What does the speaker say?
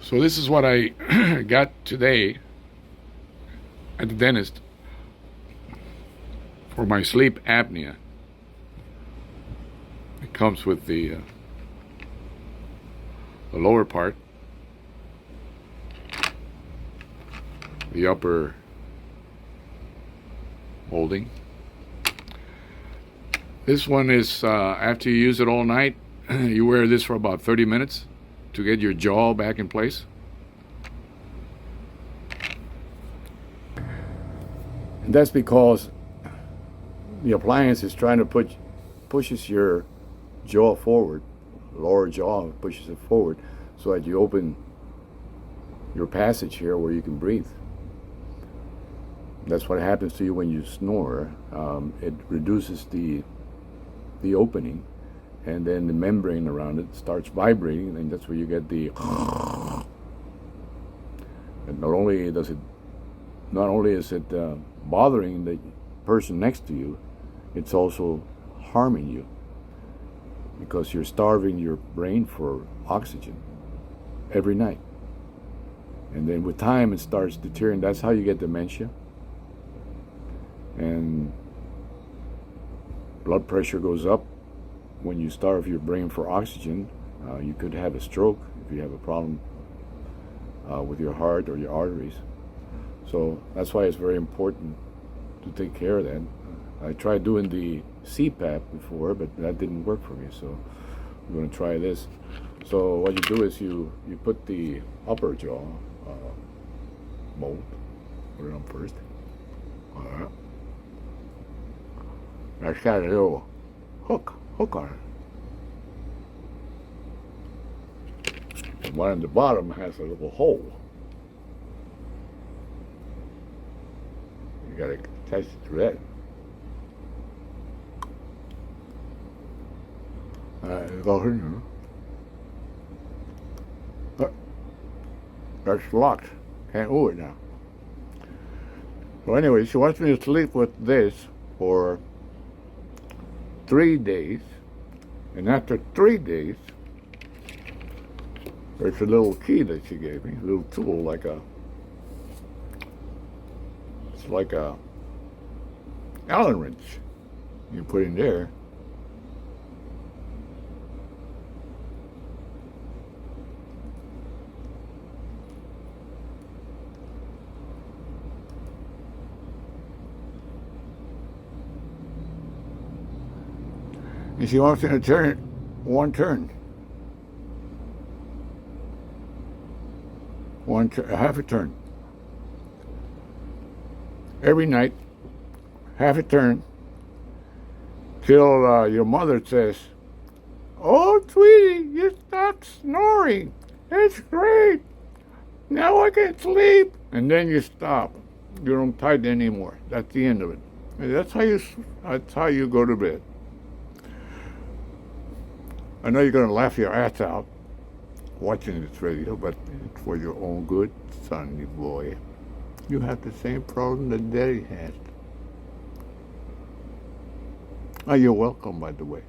So this is what I got today at the dentist for my sleep apnea. It comes with the lower part, the upper molding. This one is after you use it all night, you wear this for about 30 minutes to get your jaw back in place. And that's because the appliance is trying to pushes your jaw forward, lower jaw pushes it forward, so that you open your passage here where you can breathe. That's what happens to you when you snore. It reduces the opening, and then the membrane around it starts vibrating, and that's where you get the. And not only is it bothering the person next to you, it's also harming you, because you're starving your brain for oxygen every night. And then with time it starts deteriorating. That's how you get dementia. And blood pressure goes up when you starve your brain for oxygen. You could have a stroke if you have a problem with your heart or your arteries. So that's why it's very important to take care of that. I tried doing the CPAP before, but that didn't work for me, so I'm going to try this. So what you do is you put the upper jaw mold, put it on first. That's got a little hook on it. And one on the bottom has a little hole. You gotta attach it to that. Go in there. That's locked. Can't move it now. So anyway, she wants me to sleep with this for 3 days, and after 3 days, there's a little key that she gave me, a little tool, it's like a Allen wrench. You put in there. And she wants me to turn it one turn. Half a turn. Every night, half a turn, till your mother says, "Oh, sweetie, you stopped snoring. It's great. Now I can sleep." And then you stop. You don't tighten anymore. That's the end of it. And that's how you go to bed. I know you're going to laugh your ass out watching this video, but it's for your own good, sonny boy. You have the same problem that Daddy has. Oh, you're welcome, by the way.